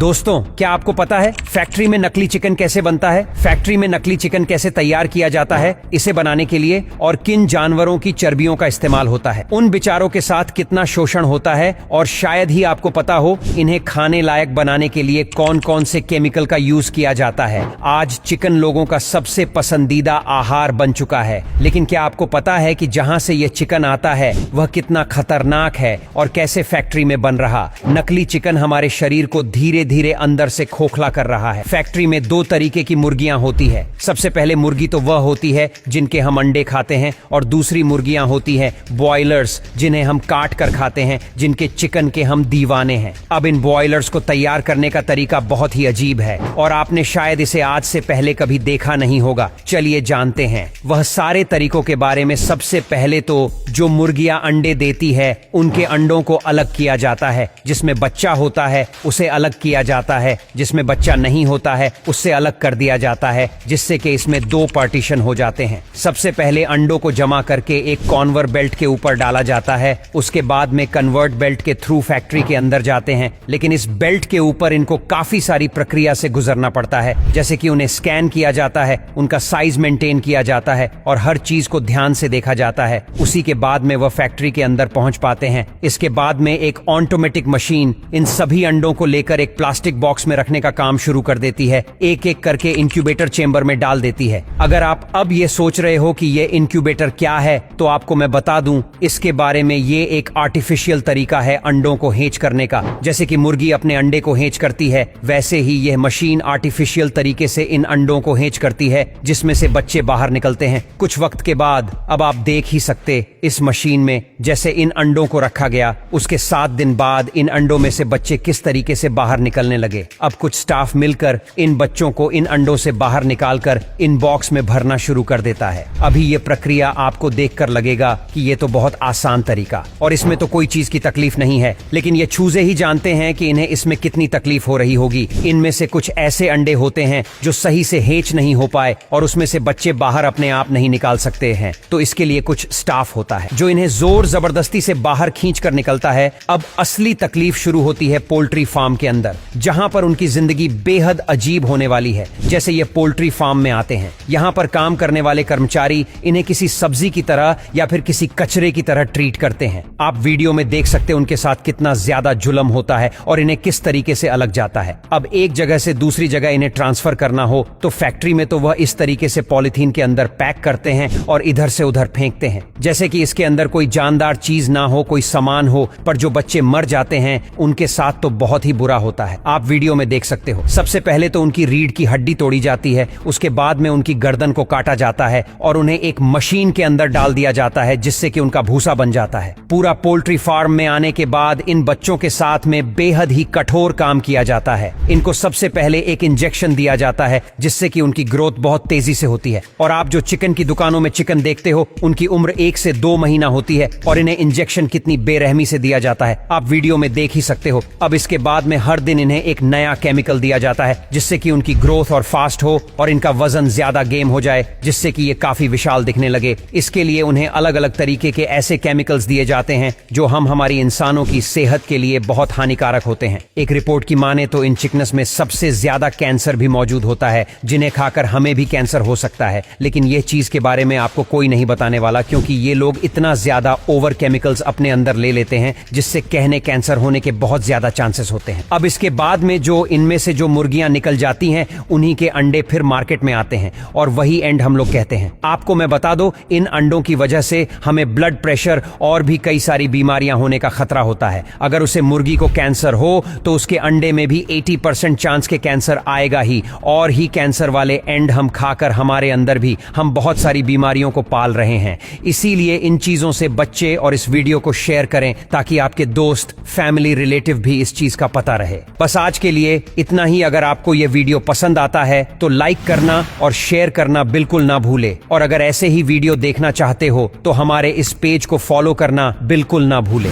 दोस्तों, क्या आपको पता है फैक्ट्री में नकली चिकन कैसे बनता है? फैक्ट्री में नकली चिकन कैसे तैयार किया जाता है, इसे बनाने के लिए और किन जानवरों की चर्बियों का इस्तेमाल होता है, उन बेचारों के साथ कितना शोषण होता है, और शायद ही आपको पता हो इन्हें खाने लायक बनाने के लिए कौन कौन से केमिकल का यूज किया जाता है। आज चिकन लोगों का सबसे पसंदीदा आहार बन चुका है, लेकिन क्या आपको पता है कि जहां से यह चिकन आता है वह कितना खतरनाक है और कैसे फैक्ट्री में बन रहा? नकली चिकन हमारे शरीर को धीरे धीरे अंदर से खोखला कर रहा है। फैक्ट्री में दो तरीके की मुर्गियां होती है। सबसे पहले मुर्गी तो वह होती है जिनके हम अंडे खाते हैं, और दूसरी मुर्गियां होती है बॉयलर्स, जिन्हें हम काट कर खाते हैं, जिनके चिकन के हम दीवाने हैं। अब इन बॉयलर्स को तैयार करने का तरीका बहुत ही अजीब है और आपने शायद इसे आज से पहले कभी देखा नहीं होगा। चलिए जानते हैं वह सारे तरीकों के बारे में। सबसे पहले तो जो मुर्गियां अंडे देती है उनके अंडों को अलग किया जाता है। जिसमें बच्चा होता है उसे अलग किया जाता है, जिसमें बच्चा नहीं होता है उससे अलग कर दिया जाता है, जिससे कि इसमें दो पार्टीशन हो जाते हैं। सबसे पहले अंडों को जमा करके एक कॉन्वर बेल्ट के ऊपर डाला जाता है। उसके बाद में कन्वर्ट बेल्ट के थ्रू फैक्ट्री के अंदर जाते हैं, लेकिन इस बेल्ट के ऊपर इनको काफी सारी प्रक्रिया से गुजरना पड़ता है, जैसे कि उन्हें स्कैन किया जाता है, उनका साइज मेंटेन किया जाता है और हर चीज को ध्यान से देखा जाता है। उसी के बाद में वह फैक्ट्री के अंदर पहुंच पाते हैं। इसके बाद में एक ऑटोमेटिक मशीन इन सभी अंडों को लेकर एक प्लास्टिक बॉक्स में रखने का काम शुरू कर देती है, एक एक करके इंक्यूबेटर चेंबर में डाल देती है। अगर आप अब ये सोच रहे हो कि ये इंक्यूबेटर क्या है, तो आपको मैं बता दूं इसके बारे में। ये एक आर्टिफिशियल तरीका है अंडों को हेच करने का। जैसे कि मुर्गी अपने अंडे को हेच करती है, वैसे ही यह मशीन आर्टिफिशियल तरीके से इन अंडों को हेच करती है, जिसमें से बच्चे बाहर निकलते हैं। कुछ वक्त के बाद अब आप देख ही सकते इस मशीन में जैसे इन अंडों को रखा गया, उसके 7 दिन बाद इन अंडों में से बच्चे किस तरीके से बाहर निकलने लगे। अब कुछ स्टाफ मिलकर इन बच्चों को इन अंडों से बाहर निकालकर इन बॉक्स में भरना शुरू कर देता है। अभी ये प्रक्रिया आपको देखकर लगेगा कि ये तो बहुत आसान तरीका और इसमें तो कोई चीज की तकलीफ नहीं है, लेकिन ये चूजे ही जानते हैं कि इन्हें इसमें कितनी तकलीफ हो रही होगी। इनमें से कुछ ऐसे अंडे होते हैं जो सही से हेच नहीं हो पाए और उसमें से बच्चे बाहर अपने आप नहीं निकाल सकते हैं, तो इसके लिए कुछ स्टाफ होता है जो इन्हें जोर जबरदस्ती से बाहर खींच कर निकलता है। अब असली तकलीफ शुरू होती है पोल्ट्री फार्म के अंदर, जहां पर उनकी जिंदगी बेहद अजीब होने वाली है। जैसे ये पोल्ट्री फार्म में आते हैं, यहाँ पर काम करने वाले कर्मचारी इन्हें किसी सब्जी की तरह या फिर किसी कचरे की तरह ट्रीट करते हैं। आप वीडियो में देख सकते हैं उनके साथ कितना ज्यादा जुल्म होता है और इन्हें किस तरीके से अलग जाता है। अब एक जगह से दूसरी जगह इन्हें ट्रांसफर करना हो तो फैक्ट्री में तो वह इस तरीके से पॉलिथीन के अंदर पैक करते हैं और इधर से उधर फेंकते हैं, जैसे कि इसके अंदर कोई जानदार चीज ना हो, कोई सामान हो। पर जो बच्चे मर जाते हैं उनके साथ तो बहुत ही बुरा होता है। आप वीडियो में देख सकते हो। सबसे पहले तो उनकी रीढ़ की हड्डी तोड़ी जाती है, उसके बाद में उनकी गर्दन को काटा जाता है और उन्हें एक मशीन के अंदर डाल दिया जाता है, जिससे कि उनका भूसा बन जाता है। पूरा पोल्ट्री फार्म में आने के बाद इन बच्चों के साथ में बेहद ही कठोर काम किया जाता है। इनको सबसे पहले एक इंजेक्शन दिया जाता है, जिससे कि उनकी ग्रोथ बहुत तेजी से होती है। और आप जो चिकन की दुकानों में चिकन देखते हो, उनकी उम्र 1 से 2 महीना होती है और इन्हें इंजेक्शन कितनी बेरहमी से दिया जाता है आप वीडियो में देख ही सकते हो। अब इसके बाद में हर दिन इन्हें एक नया केमिकल दिया जाता है, जिससे कि उनकी ग्रोथ और फास्ट हो और इनका वजन ज्यादा गेम हो जाए, जिससे कि ये काफी विशाल दिखने लगे। इसके लिए उन्हें अलग अलग तरीके के ऐसे केमिकल्स दिए जाते हैं जो हमारी इंसानों की सेहत के लिए बहुत हानिकारक होते हैं। एक रिपोर्ट की माने तो इन चिकन्स में सबसे ज्यादा कैंसर भी मौजूद होता है, जिन्हें खाकर हमें भी कैंसर हो सकता है। लेकिन ये चीज के बारे में आपको कोई नहीं बताने वाला, क्योंकि ये लोग इतना ज्यादा ओवर केमिकल्स अपने अंदर ले लेते हैं, जिससे कहने कैंसर होने के बहुत ज्यादा चांसेस होते हैं। अब इसके बाद में जो इनमें से जो मुर्गियां निकल जाती हैं, उन्हीं के अंडे फिर मार्केट में आते हैं और वही एंड हम लोग कहते हैं। आपको मैं बता दूं, इन अंडों की वजह से हमें ब्लड प्रेशर और भी कई सारी बीमारियां होने का खतरा होता है। अगर उसे मुर्गी को कैंसर हो तो उसके अंडे में भी 80% चांस के कैंसर आएगा ही, और ही कैंसर वाले एंड हम खाकर हमारे अंदर भी हम बहुत सारी बीमारियों को पाल रहे हैं। इसीलिए इन चीजों से बच्चे और इस वीडियो को शेयर करें, ताकि आपके दोस्त, फैमिली, रिलेटिव भी इस चीज का पता रहे। बस आज के लिए इतना ही। अगर आपको यह वीडियो पसंद आता है तो लाइक करना और शेयर करना बिल्कुल ना भूले, और अगर ऐसे ही वीडियो देखना चाहते हो तो हमारे इस पेज को फॉलो करना बिल्कुल ना भूले।